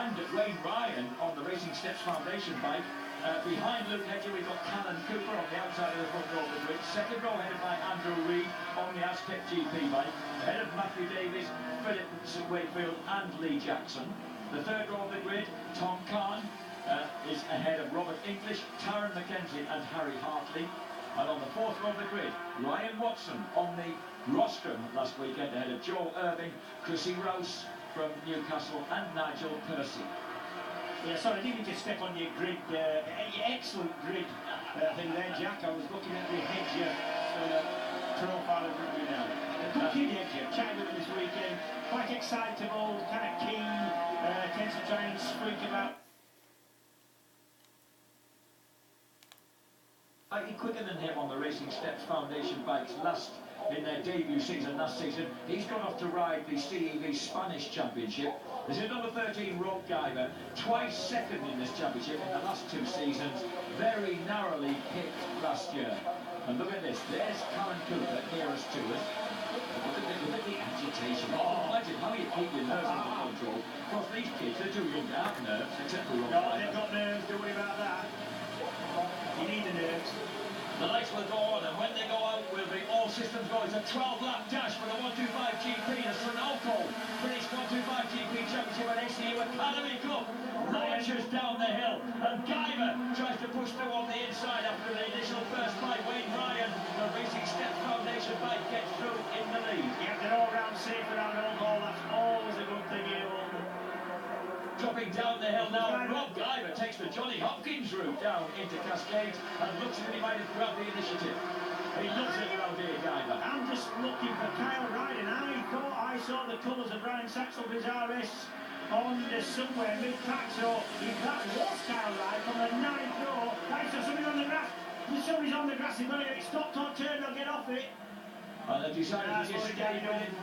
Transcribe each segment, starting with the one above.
And Wayne Ryan on the Racing Steps Foundation bike. Behind Luke Hedger, we've got Callan Cooper on the outside of the front row of the grid. Second row headed by Andrew Reid on the Aztec GP bike. Ahead of Matthew Davies, Philip Wakefield and Lee Jackson. The third row of the grid, Tom Kahn is ahead of Robert English, Taron McKenzie and Harry Hartley. And on the fourth row of the grid, Ryan Watson on the rostrum last weekend ahead of Joe Irving, Chrissy Rouse from Newcastle and Nigel Percy. Yeah, sorry, I didn't mean to step on your grid, excellent grid thing there, Jack. I was looking at the Hedger profile of you now. Good kid Hedger, chatted with him this weekend, quite excitable, kind of keen, tends to try and speak about. Slightly quicker than him on the Racing Steps Foundation bikes in their debut season last season. He's gone off to ride the CEV Spanish Championship. This is number 13, Rob Guyver, twice second in this championship in the last two seasons, very narrowly picked last year. And look at this, there's Callan Cooper nearest to us. Look at the agitation. Oh, imagine how you keep your nerves under control. Of course, these kids are too young to have nerves, except for Rob No, they've got nerves, don't worry about that. You need the nerves. The lights will go on, and when they go out, will be all systems go. It's a 12-lap dash for the 125 GP. The Sunoco British 125 GP Championship at ACU Academy Cup launches down the hill, and Guyver tries to push through on the inside after the initial first fight. Wayne Ryan, the Racing Steps Foundation bike, gets through in the lead. Yeah, they're all round safe around Oulton. That's always a good thing here, Oulton. Dropping down the hill now, Rob Guyver takes the Johnny Hopkins route down into Cascades and looks as if he might have grabbed the initiative. He loves it around here, Guyver. I'm just looking for Kyle Ryden. I thought I saw the colours of Ryan Saxelby's RS on somewhere mid-pack, so if that was Kyle Ryden from the 9th row, right, so somebody's on the grass. Somebody's on the grass, he's going to get stopped or turned or get off it. And they've decided to just stay with it.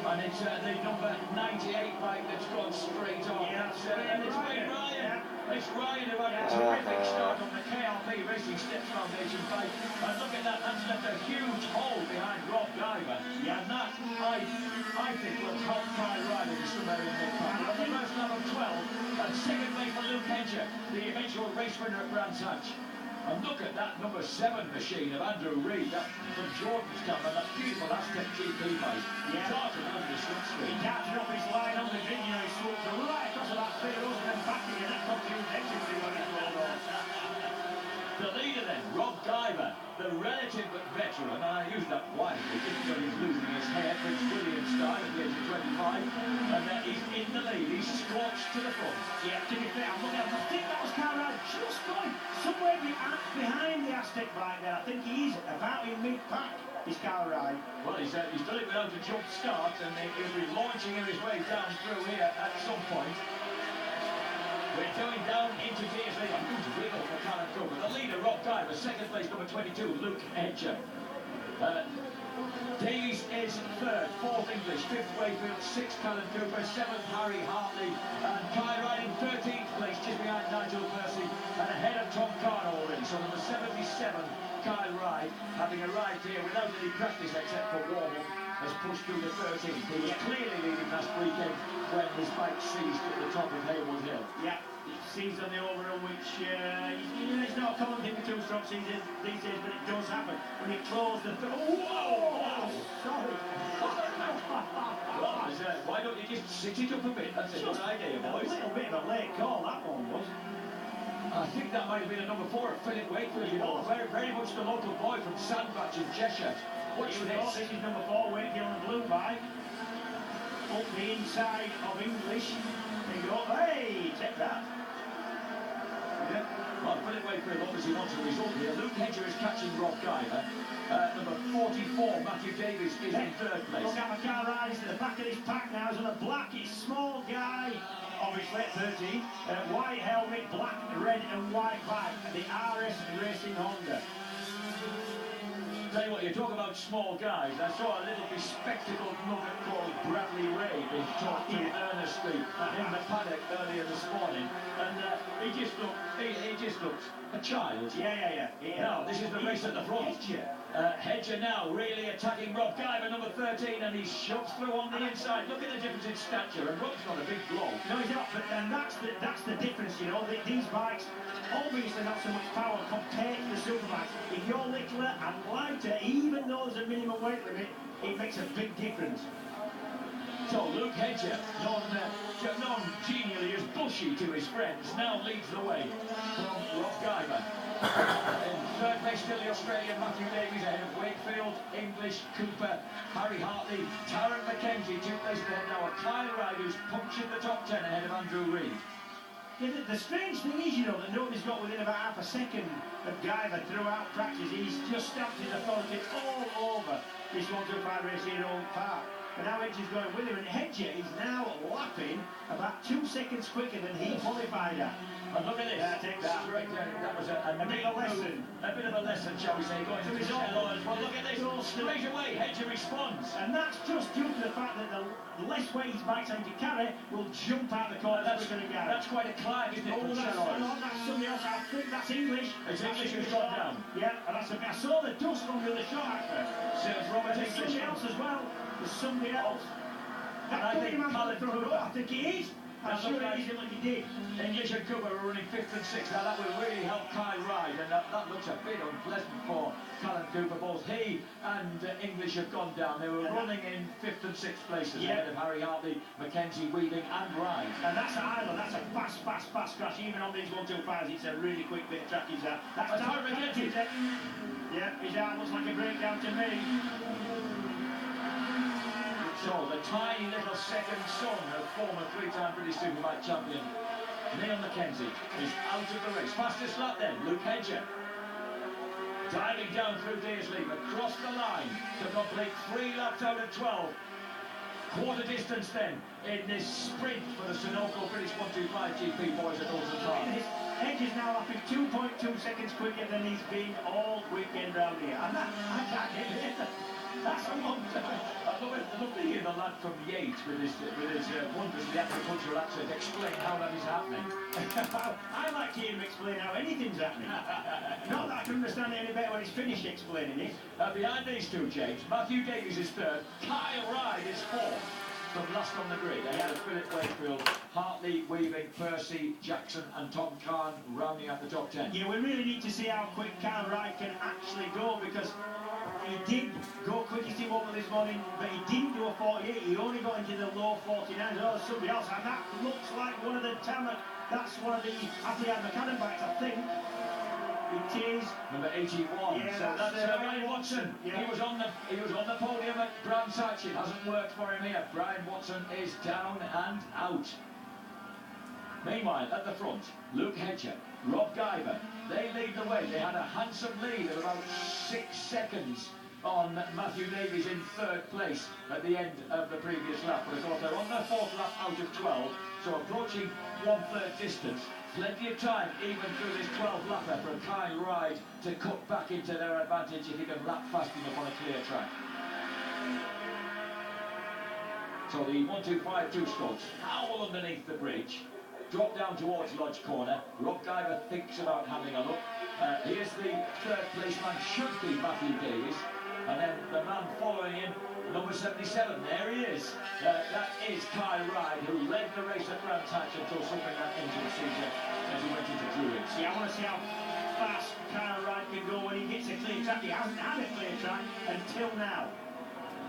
And it's the number 98 bike that's gone straight on. Yeah, and it's Wayne Ryan. Yeah. It's Ryan who had a terrific start on the KRP Racing Steps Foundation bike. And look at that, that's left a huge hole behind Rob Guyver. Yeah, and that, I think, will help Kyle Ryder to somewhere in mid-pack. On the first lap of 12, and second place for Luke Hedger, the eventual race winner at Brands Hatch. And look at that number 7 machine of Andrew Reid, that from Jordanstown, and that beautiful Aztec GP bike. Yeah. Darted on the slipstream. He darted off his line on the grid, you know, he swooped right across about 3 rows and then back again. That confused everybody when it rolled off. The leader then, Rob Guyver, the relative but veteran, and I use that widely, just because he's losing his hair, Prince William style at the age of 25, and he's in the lead, he's squashed to the front. Yeah, to be fair, I'm looking at him, I think that was Kyle Ryder just going somewhere behind the Aztec bike there. I think he's about in mid-pack, is Kyle Ryder. Well, he's done it without a jump start, and he'll be launching his way down through here at some point. We're going down into DSV. A huge wiggle for Callan Cooper. The leader, Rob Guyver. Second place, number 22, Luke Hedger. Davies is third, fourth English, fifth Wakefield, sixth Callan Cooper, seventh Harry Hartley, and Kyle Ryder in 13th place, just behind Nigel Percy, and ahead of Tom Kahn already. So number 77, Kyle Ryder, having arrived here without any practice except for warm-up, has pushed through the 13th. He was clearly leading last weekend when his bike seized at the top of Haywood Hill. Yeah, it seized on the overall, which it's not a common thing for two-stroke seizures these days, but it does happen. When it closed the... Whoa! Sorry. Well, why don't you just sit it up a bit? That's a good idea, boys. A little bit of a late call, that one was. I think that might have been a number 4 of Philip Wakefield, you know, very much the local boy from Sandbach in Cheshire. What's this? This is number 4, Wakefield on the blue bike. Up the inside of English. There you go. Hey, take that. Yeah. Well, Philip Wakefield obviously wants a result here. Luke Hedger is catching Rob Guyver. Number 44, Matthew Davies, is in third place. Look at McCall Rides to the back of this pack now. He's on a black, he's small guy. Obviously at 13. White helmet, black, red and white bike. The RS Racing Honda. Tell you what, you talk about small guys. I saw a little bespectacled nugget called Bradley Ray being talked to earnestly in the paddock earlier this morning, and he just looked a child. Yeah. Now, this is the race at the front. Hedger now really attacking Rob Guyver, number 13, and he shoves through on the inside. Look at the difference in stature, and Rob's not a big bloke. No, he's not, but and that's the difference, you know. These bikes, obviously not so much power compared to the Superbikes. If you're littler and lighter, even though there's a minimum weight limit, it makes a big difference. So Luke Hedger, known genially as Bushy to his friends, now leads the way from Rob Guyver. In third place still the Australian Matthew Davies ahead of Wakefield, English, Cooper, Harry Hartley, Tarrant McKenzie, 2 places ahead now of Kyle Wright, who's punctured the top 10 ahead of Andrew Reid. Yeah, the strange thing is, you know, that nobody's got within about half a second of Guyver throughout practice. He's just stamped his authority all over this 125 race here in Oulton Park. And now Hedger's going with him, and Hedger is now lapping about 2 seconds quicker than he qualified at. And look at this. That was a bit of a lesson. A bit of a lesson, shall we say, going to his own lawyers. Well, look at this. Straight away, Hedger responds. And that's just due to the fact that the less weight his bike's having to carry will jump out the corner quicker than Gary. That's quite a climb, isn't it? Oh, that's somebody else. I think that's English. It's English who's gone down. Yeah, and that's I saw the dust from the other shot after. There's Robert There's English. somebody else as well. There's somebody else. I think Colin Cooper. I think he is. I'm sure it is like he did. English and Cooper are running 5th and 6th. Now that will really help Kyle Ride, and that looks a bit unpleasant for Colin Cooper. Both he and English have gone down. They were running in 5th and 6th places ahead of Harry Hartley, Mackenzie, Weaving and Ride. And that's an island. That's a fast crash. Even on these 125s, it's a really quick bit of track. Is that? That's Tarrant McKenzie. Yeah, his arm looks like a breakdown to me. So, the tiny little second son of former 3-time British Superbike champion Neil Mackenzie is out of the race. Fastest lap then, Luke Hedger. Diving down through Deersley, across the line to complete 3 laps out of 12. Quarter distance then in this sprint for the Sunoco British 125 GP boys at Oulton Park. Hedger's now lapping 2.2 seconds quicker than he's been all weekend round here. And that, I can't get it. That's a long time. I love to hear the lad from Yates with his wondrously agricultural accent explain how that is happening. I like to hear him explain how anything's happening. Not that I can understand it any better when he's finished explaining it. Behind these two, James, Matthew Davies is 3rd, Kyle Ride is 4th. From last on the grid, ahead of Philip Wakefield, Hartley, Weaving, Percy, Jackson and Tom Kahn rounding out the top 10. Yeah, we really need to see how quick Kyle Wright can actually go, because he did go quickest he won this morning, but he didn't do a 48. He only got into the low 49s. Oh, somebody else, and that looks like one of the that's one of the African McCann bikes, I think. It is number 81. Yeah, so that's Brian Watson. Yeah. He was on the podium at Brands Hatch. It hasn't worked for him here. Brian Watson is down and out. Meanwhile, at the front, Luke Hedger, Rob Guyver, they lead the way. They had a handsome lead of about 6 seconds on Matthew Davies in 3rd place at the end of the previous lap. But of course, they're on their 4th lap out of 12, so approaching 1/3 distance. Plenty of time, even through this 12 lapper, for Kyle Ride to cut back into their advantage if he can lap fast enough on a clear track. So the 125 two-strokes howl underneath the bridge, drop down towards Lodge Corner. Rob Guyver thinks about having a look. Here's the 3rd place man, should be Matthew Davies, and then the man following him, number 77, there he is. That is Kyle Ride, who led the race at Brands Hatch until suffering that engine seizure as he went into Druids. Yeah, I want to see how fast Kyle Wright can go when he gets a clear track. He hasn't had a clear track until now.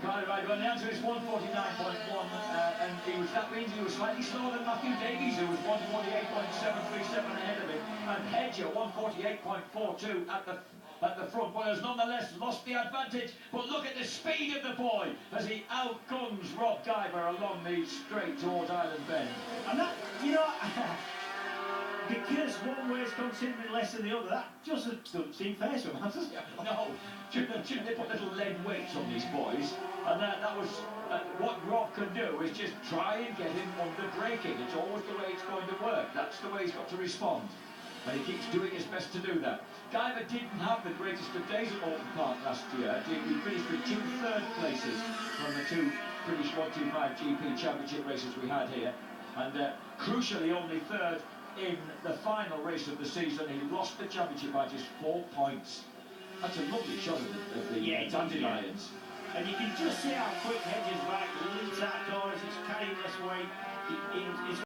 Kyle Ride, well, the answer is 149.1, and that means he was slightly slower than Matthew Davies, who was 148.737 ahead of him, and Hedger 148.42 at the front. Well, has nonetheless lost the advantage, but look at the speed of the boy as he outguns Rob Guyver along the straight towards Island Bend. And that, you know, because one weighs considerably less than the other, that just doesn't seem fair to him, does it? No, shouldn't they put little lead weights on these boys? And that was what Rob can do, is just try and get him under braking. It's always the way it's going to work. That's the way he's got to respond. And he keeps doing his best to do that. Guyver didn't have the greatest of days at Oulton Park last year. He finished with 2 3rd places from the 2 British 125 GP championship races we had here. And crucially, only 3rd in the final race of the season. He lost the championship by just 4 points. That's a lovely shot of the Dandelions. And you can just see how quick Hedger's back leaps out corners. He's carrying less weight. It's